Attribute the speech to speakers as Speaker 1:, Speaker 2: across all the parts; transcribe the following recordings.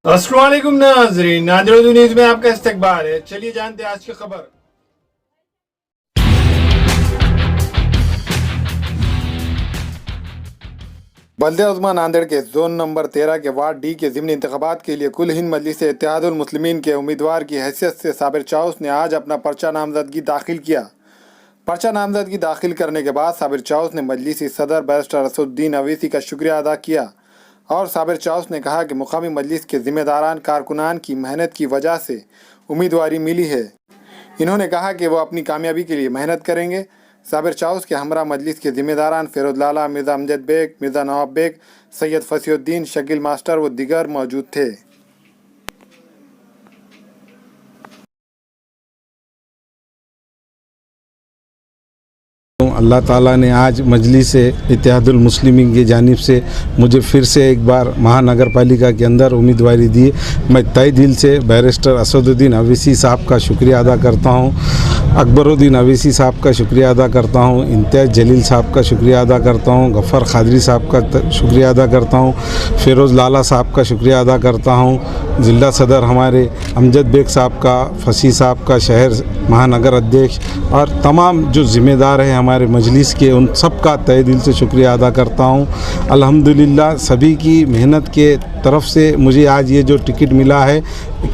Speaker 1: अस्सलाम वालेकुम नाज़रीन, नादिर न्यूज़ में आपका इस्तकबाल है। चलिए जानते हैं आज की खबर। बल्दिया-उज़्मा नांदेड़ के जोन नंबर 13 के वार्ड डी के ज़िमनी इंतख़ाबात के लिए कुल हिंद मजलिस इत्तेहादुल मुस्लिमीन के उम्मीदवार की हैसियत से साबिर चाउस ने आज अपना पर्चा नामजदगी दाखिल किया। पर्चा नामजदगी दाखिल करने के बाद साबिर चाउस ने मजलिसी सदर बैरिस्टर असदुद्दीन अवैसी का शुक्रिया अदा किया और साबिर चाउस ने कहा कि मुकामी मजलिस के ज़िम्मेदारान कारकुनान की मेहनत की वजह से उम्मीदवारी मिली है। इन्होंने कहा कि वो अपनी कामयाबी के लिए मेहनत करेंगे। साबिर चाउस के हमरा मजलिस के ज़िम्मेदारान फ़िरोज़ लाला, मिर्ज़ा अमजद बेग, मिर्ज़ा नवाब बेग, सैयद फसीउद्दीन, शकील मास्टर व दीगर मौजूद थे।
Speaker 2: अल्लाह ताला ने आज मजलिस इत्तेहादुल मुस्लिमीन की जानिब से मुझे फिर से एक बार महानगर पालिका के अंदर उम्मीदवारी दी। मैं तय दिल से बैरिस्टर असदुद्दीन अवैसी साहब का शुक्रिया अदा करता हूँ, अकबरुद्दीन अवैसी साहब का शुक्रिया अदा करता हूँ, इम्तियाज़ जलील साहब का शुक्रिया अदा करता हूँ, गफ़र खादरी साहब का शुक्रिया अदा करता हूँ, फ़िरोज़ लाला साहब का शुक्रिया अदा करता हूँ, ज़िला सदर हमारे अमजद बेग साहब का, फसी साहब का, शहर महानगर अध्यक्ष और तमाम जो ज़िम्मेदार हैं हमारे मजलिस के, उन सब का तहे दिल से शुक्रिया अदा करता हूँ। अल्हम्दुलिल्लाह सभी की मेहनत के तरफ से मुझे आज ये जो टिकट मिला है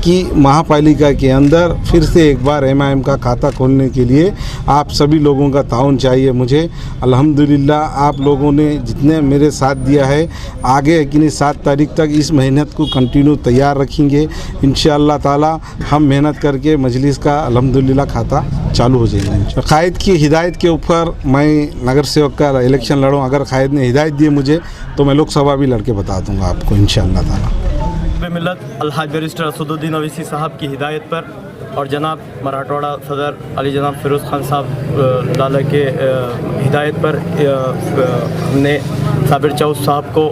Speaker 2: कि महापालिका के अंदर फिर से एक बार एमआईएम का खाता खोलने के लिए आप सभी लोगों का ताउन चाहिए मुझे। अल्हम्दुलिल्लाह आप लोगों ने जितने मेरे साथ दिया है, आगे कि नहीं 7 तारीख तक इस मेहनत को कंटिन्यू तैयार रखेंगे। इंशाअल्लाह ताला हम मेहनत करके मजलिस का अल्हम्दुलिल्लाह खाता चालू हो जाएगा। कायद की हिदायत के ऊपर मैं नगर सेवक का इलेक्शन लड़ूँ, अगर कायद ने हिदायत दी मुझे तो मैं लोकसभा भी लड़के बता दूँगा आपको इंशाअल्लाह ताला।
Speaker 3: मिलत अलहाज बैरिस्टर असदुद्दीन अवैसी साहब की हिदायत पर और जनाब मराठवाड़ा सदर अली जनाब फ़िरोज़ खान साहब लाला के हिदायत पर हमने साबिर चाउस साहब को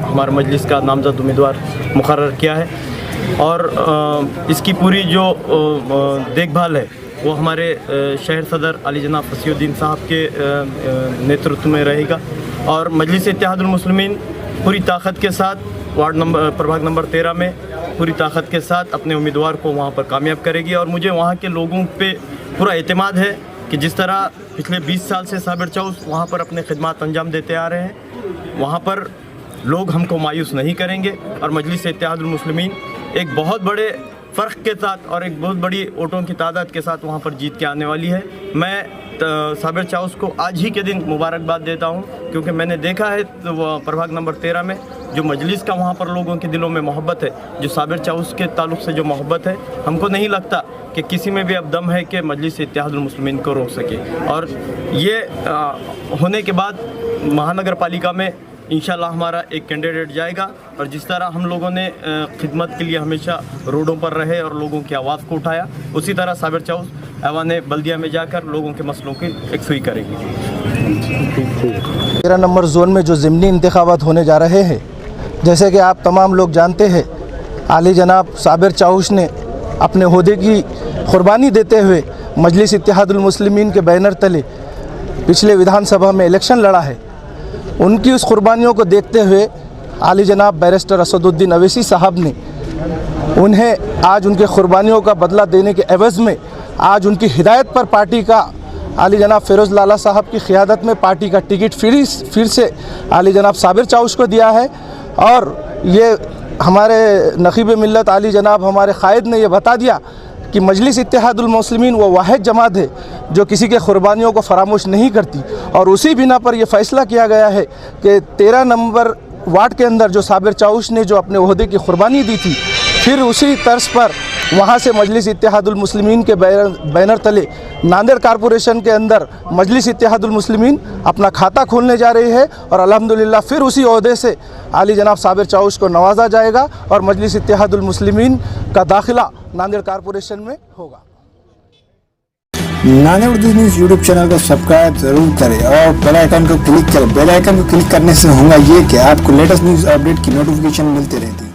Speaker 3: हमारे मजलिस का नामज़द उम्मीदवार मुकर्रर किया है और इसकी पूरी जो देखभाल है वो हमारे शहर सदर अली जनाब फसीउद्दीन साहब के नेतृत्व में रहेगा और मजलिस इत्तेहादुल मुस्लिमीन पूरी ताकत के साथ प्रभाग नंबर 13 में पूरी ताकत के साथ अपने उम्मीदवार को वहाँ पर कामयाब करेगी और मुझे वहाँ के लोगों पे पूरा एतमाद है कि जिस तरह पिछले 20 साल से साबिर चाउस वहाँ पर अपने खिदमत अंजाम देते आ रहे हैं, वहाँ पर लोग हमको मायूस नहीं करेंगे और मजलिस इत्तेहादुल मुस्लिमीन एक बहुत बड़े फ़र्क के साथ और एक बहुत बड़ी वोटों की तादाद के साथ वहाँ पर जीत के आने वाली है। मैं साबिर चाउस को आज ही के दिन मुबारकबाद देता हूँ क्योंकि मैंने देखा है तो प्रभाग नंबर 13 में जो मजलिस का वहाँ पर लोगों के दिलों में मोहब्बत है, जो साबिर चाउस के ताल्लुक़ से जो मोहब्बत है, हमको नहीं लगता कि किसी में भी अब दम है कि मजलिस इत्तेहादुल मुस्लिमीन को रोक सके। और ये होने के बाद महानगर पालिका में इंशाल्लाह हमारा एक कैंडिडेट जाएगा और जिस तरह हम लोगों ने खिदमत के लिए हमेशा रोडों पर रहे और लोगों की आवाज़ को उठाया, उसी तरह साबिर चाउस ऐवान बल्दिया में जाकर लोगों के मसलों की यकसुई करेंगे।
Speaker 4: 13 नंबर जोन में जो ज़िमनी इंतखाबात होने जा रहे हैं, जैसे कि आप तमाम लोग जानते हैं, आली जनाब साबिर चाउस ने अपने ओहदे की कुर्बानी देते हुए मजलिस इत्तेहादुल मुस्लिमीन के बैनर तले पिछले विधानसभा में इलेक्शन लड़ा है। उनकी उस कुर्बानियों को देखते हुए आली जनाब बैरिस्टर असदुद्दीन अवैसी साहब ने उन्हें आज उनके कुर्बानियों का बदला देने के एवज़ में आज उनकी हिदायत पर पार्टी का आली जनाब फ़िरोज़ लाला साहब की क़ियादत में पार्टी का टिकट फिर से आली जनाब साबिर चाउस को दिया है। और ये हमारे नक़ीब मिल्लत आली जनाब हमारे कायद ने यह बता दिया कि मजलिस इत्तेहादुल मुस्लिमीन वो वाहिद जमात है जो किसी के कुर्बानियों को फरामोश नहीं करती और उसी बिना पर यह फ़ैसला किया गया है कि 13 नंबर वार्ड के अंदर जो साबिर चाउस ने जो अपने ओहदे की कुर्बानी दी थी, फिर उसी तर्ज पर वहाँ से मजलिस इत्तेहादुल मुस्लिमीन के बैनर तले नांदेड़ कारपोरेशन के अंदर मजलिस इत्तेहादुल मुस्लिमीन अपना खाता खोलने जा रही है और अल्हम्दुलिल्लाह फिर उसी ओहदे से आली जनाब साबिर चाउस को नवाजा जाएगा और मजलिस इत्तेहादुल मुस्लिमीन का दाखिला नांदेड़ कारपोरेशन में होगा।
Speaker 5: नांदेड़ न्यूज़ यूट्यूब चैनल को सब्सक्राइब जरूर करें और बेल आइकन को क्लिक करें। बेल आइकन को क्लिक करने से होगा ये कि आपको लेटेस्ट न्यूज़ अपडेट की नोटिफिकेशन मिलती रहती है।